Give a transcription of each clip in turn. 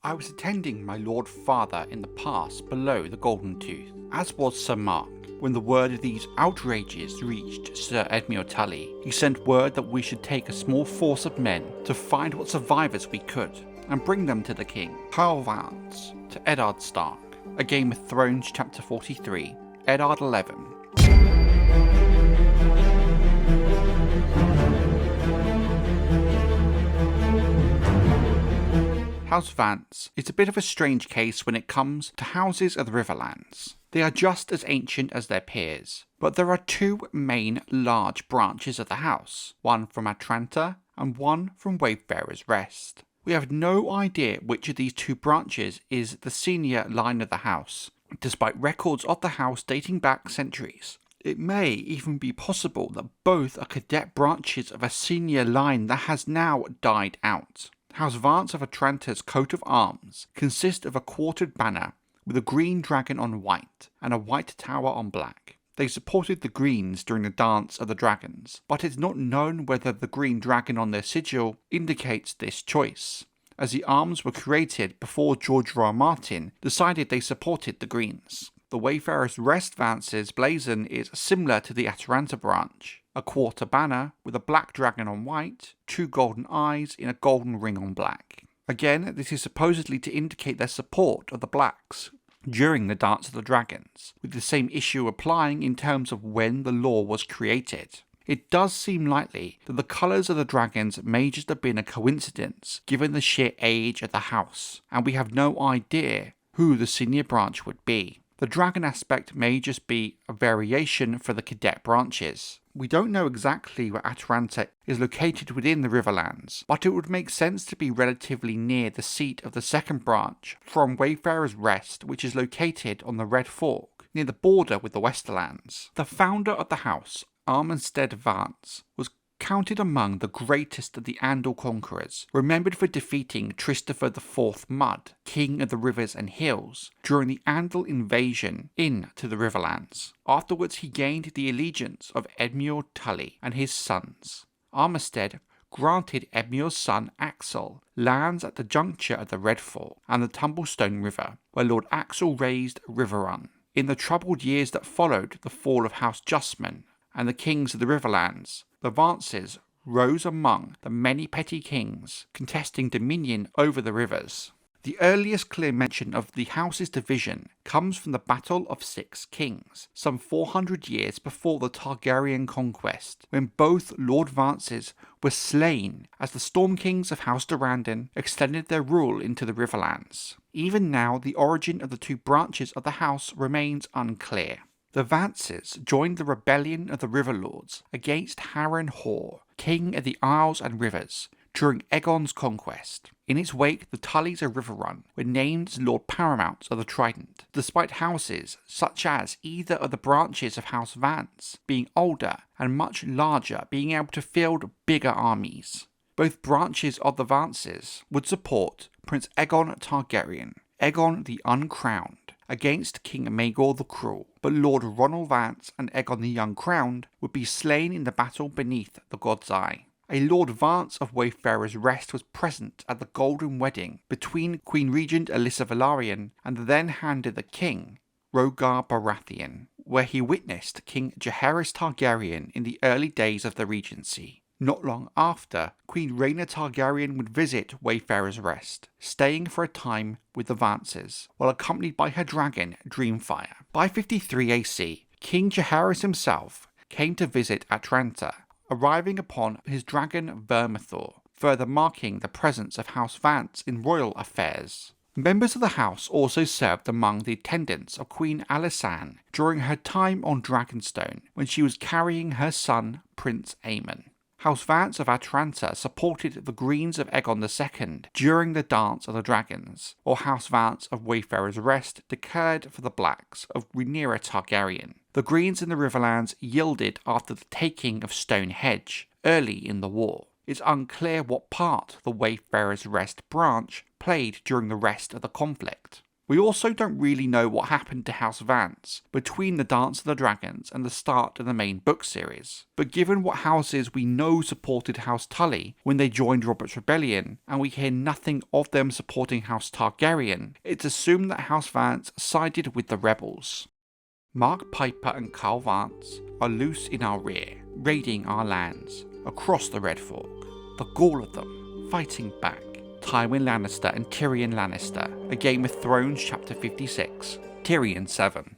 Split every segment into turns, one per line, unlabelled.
I was attending my Lord Father in the pass below the Golden Tooth, as was Sir Marq, when the word of these outrages reached Sir Edmure Tully. He sent word that we should take a small force of men to find what survivors we could, and bring them to the king, Karyl Vance, to Eddard Stark. A Game of Thrones Chapter 43, Eddard 11. House Vance is a bit of a strange case when it comes to houses of the Riverlands. They are just as ancient as their peers, but there are two main large branches of the house, one from Atranta and one from Wayfarer's Rest. We have no idea which of these two branches is the senior line of the house, despite records of the house dating back centuries. It may even be possible that both are cadet branches of a senior line that has now died out. House Vance of Atranta's coat of arms consists of a quartered banner with a green dragon on white and a white tower on black. They supported the Greens during the Dance of the Dragons, but it's not known whether the green dragon on their sigil indicates this choice, as the arms were created before George R. R. Martin decided they supported the Greens. The Wayfarer's Rest Vance's blazon is similar to the Atranta branch, a quarter banner with a black dragon on white, two golden eyes in a golden ring on black. Again, this is supposedly to indicate their support of the Blacks during the Dance of the Dragons, with the same issue applying in terms of when the law was created. It does seem likely that the colours of the dragons may just have been a coincidence given the sheer age of the house, and we have no idea who the senior branch would be. The dragon aspect may just be a variation for the cadet branches. We don't know exactly where Atranta is located within the Riverlands, but it would make sense to be relatively near the seat of the second branch from Wayfarer's Rest, which is located on the Red Fork, near the border with the Westerlands. The founder of the house, Armistead Vance, was counted among the greatest of the Andal conquerors, remembered for defeating Christopher IV Mud, king of the rivers and hills, during the Andal invasion into the Riverlands. Afterwards he gained the allegiance of Edmure Tully and his sons. Armistead granted Edmure's son Axel lands at the juncture of the Red Fork and the Tumblestone River, where Lord Axel raised Riverrun. In the troubled years that followed the fall of House Justman and the kings of the Riverlands, the Vances rose among the many petty kings contesting dominion over the rivers. The earliest clear mention of the house's division comes from the Battle of Six Kings, some 400 years before the Targaryen Conquest, when both Lord Vances were slain as the Storm Kings of House Durrandon extended their rule into the Riverlands. Even now, the origin of the two branches of the house remains unclear. The Vances joined the rebellion of the Riverlords against Harrenhal, king of the Isles and Rivers, during Aegon's conquest. In its wake, the Tullys of Riverrun were named as Lord Paramounts of the Trident, despite houses such as either of the branches of House Vance being older and much larger, being able to field bigger armies. Both branches of the Vances would support Prince Aegon Targaryen, Aegon the Uncrowned, against King Maegor the Cruel, but Lord Ronald Vance and Aegon the Uncrowned would be slain in the battle beneath the God's Eye. A Lord Vance of Wayfarer's Rest was present at the Golden Wedding between Queen Regent Alyssa Velaryon and the then hand of the King, Rhaegar Baratheon, where he witnessed King Jaehaerys Targaryen in the early days of the Regency. Not long after, Queen Rhaena Targaryen would visit Wayfarer's Rest, staying for a time with the Vances, while accompanied by her dragon, Dreamfire. By 53 AC, King Jaehaerys himself came to visit Atranta, arriving upon his dragon Vermithor, further marking the presence of House Vance in royal affairs. Members of the house also served among the attendants of Queen Alysanne during her time on Dragonstone, when she was carrying her son, Prince Aemon. House Vance of Atranta supported the Greens of Aegon II during the Dance of the Dragons, while House Vance of Wayfarer's Rest declared for the Blacks of Rhaenyra Targaryen. The Greens in the Riverlands yielded after the taking of Stonehenge early in the war. It's unclear what part the Wayfarer's Rest branch played during the rest of the conflict. We also don't really know what happened to House Vance between the Dance of the Dragons and the start of the main book series, but given what houses we know supported House Tully when they joined Robert's Rebellion, and we hear nothing of them supporting House Targaryen, it's assumed that House Vance sided with the rebels. Marq Piper and Karyl Vance are loose in our rear, raiding our lands across the Red Fork, the gall of them fighting back. Tywin Lannister and Tyrion Lannister, A Game of Thrones Chapter 56, Tyrion 7.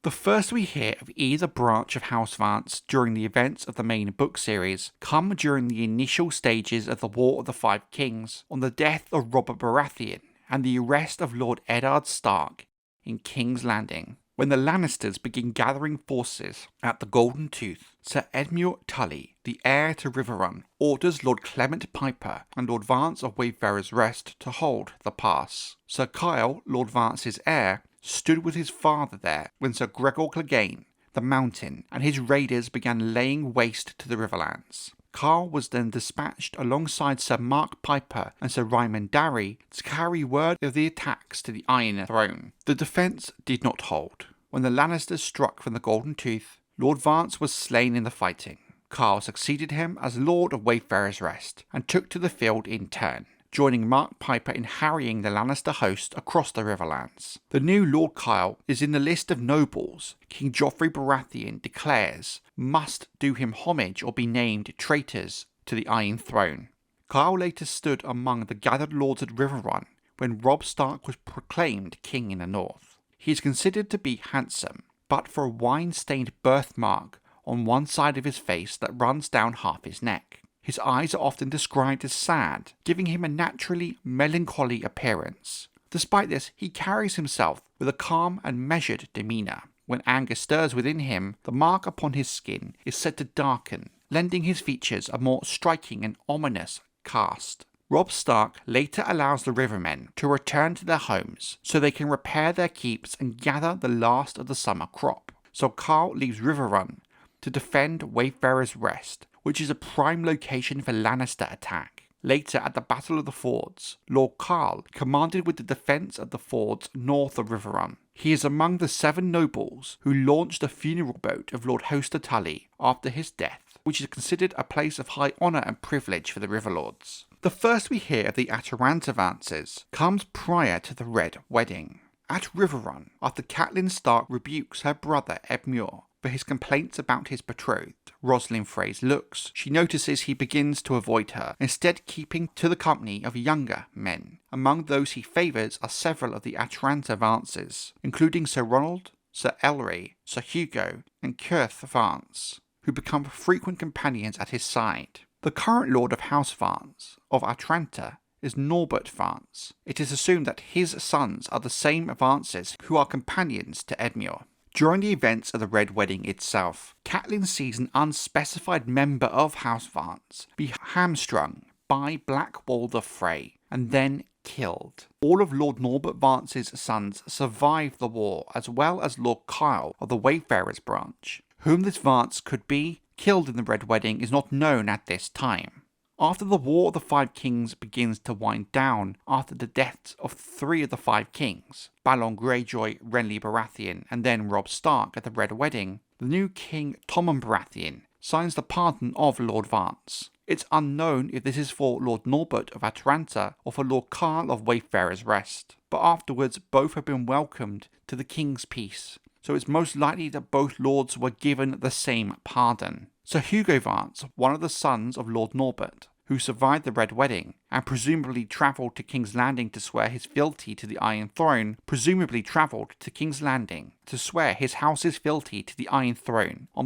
The first we hear of either branch of House Vance during the events of the main book series come during the initial stages of the War of the Five Kings, on the death of Robert Baratheon and the arrest of Lord Eddard Stark in King's Landing. When the Lannisters begin gathering forces at the Golden Tooth, Sir Edmure Tully, the heir to Riverrun, orders Lord Clement Piper and Lord Vance of Wayfarer's Rest to hold the pass. Sir Kyle, Lord Vance's heir, stood with his father there when Sir Gregor Clegane, the Mountain, and his raiders began laying waste to the Riverlands. Kyle was then dispatched alongside Sir Marq Piper and Sir Ryman Darry to carry word of the attacks to the Iron Throne. The defence did not hold. When the Lannisters struck from the Golden Tooth, Lord Vance was slain in the fighting. Kyle succeeded him as Lord of Wayfarer's Rest and took to the field in turn, joining Marq Piper in harrying the Lannister host across the Riverlands. The new Lord Kyle is in the list of nobles King Joffrey Baratheon declares must do him homage or be named traitors to the Iron Throne. Kyle later stood among the gathered lords at Riverrun when Robb Stark was proclaimed king in the north. He is considered to be handsome, but for a wine-stained birthmark on one side of his face that runs down half his neck. His eyes are often described as sad, giving him a naturally melancholy appearance. Despite this, he carries himself with a calm and measured demeanour. When anger stirs within him, the mark upon his skin is said to darken, lending his features a more striking and ominous cast. Robb Stark later allows the Rivermen to return to their homes so they can repair their keeps and gather the last of the summer crop. So Kyle leaves Riverrun to defend Wayfarer's Rest, which is a prime location for Lannister attack. Later, at the Battle of the Fords, Lord Kyle commanded with the defence of the fords north of Riverrun. He is among the 7 nobles who launched the funeral boat of Lord Hoster Tully after his death, which is considered a place of high honour and privilege for the Riverlords. The first we hear of the Atranta Vances comes prior to the Red Wedding. At Riverrun, after Catelyn Stark rebukes her brother Edmure for his complaints about his betrothed, Rosalind Frey's looks, she notices he begins to avoid her, instead keeping to the company of younger men. Among those he favours are several of the Atranta Vances, including Sir Ronald, Sir Elry, Sir Hugo, and Karyl Vance, who become frequent companions at his side. The current Lord of House Vance of Atranta is Norbert Vance. It is assumed that his sons are the same Vances who are companions to Edmure. During the events of the Red Wedding itself, Catelyn sees an unspecified member of House Vance be hamstrung by Blackwall Frey and then killed. All of Lord Norbert Vance's sons survive the war, as well as Lord Kyle of the Wayfarer's branch. Whom this Vance could be killed in the Red Wedding is not known at this time. After the War of the Five Kings begins to wind down after the deaths of 3 of the 5 kings, Balon Greyjoy, Renly Baratheon, and then Robb Stark at the Red Wedding, the new king Tommen Baratheon signs the pardon of Lord Vance. It's unknown if this is for Lord Norbert of Atranta or for Lord Kyle of Wayfarer's Rest, but afterwards both have been welcomed to the king's peace, so it's most likely that both lords were given the same pardon. Sir Hugo Vance, one of the sons of Lord Norbert, who survived the Red Wedding and presumably travelled to King's Landing to swear his fealty to the Iron Throne, on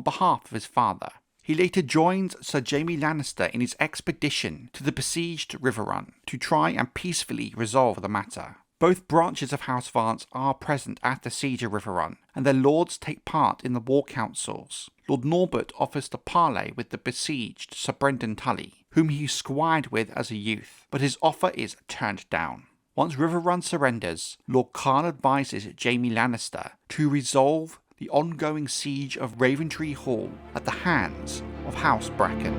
behalf of his father. He later joins Sir Jaime Lannister in his expedition to the besieged Riverrun to try and peacefully resolve the matter. Both branches of House Vance are present at the siege of Riverrun, and their lords take part in the war councils. Lord Norbert offers to parley with the besieged Sir Brendan Tully, whom he squired with as a youth, but his offer is turned down. Once Riverrun surrenders, Lord Kyle advises Jaime Lannister to resolve the ongoing siege of Raventree Hall at the hands of House Bracken.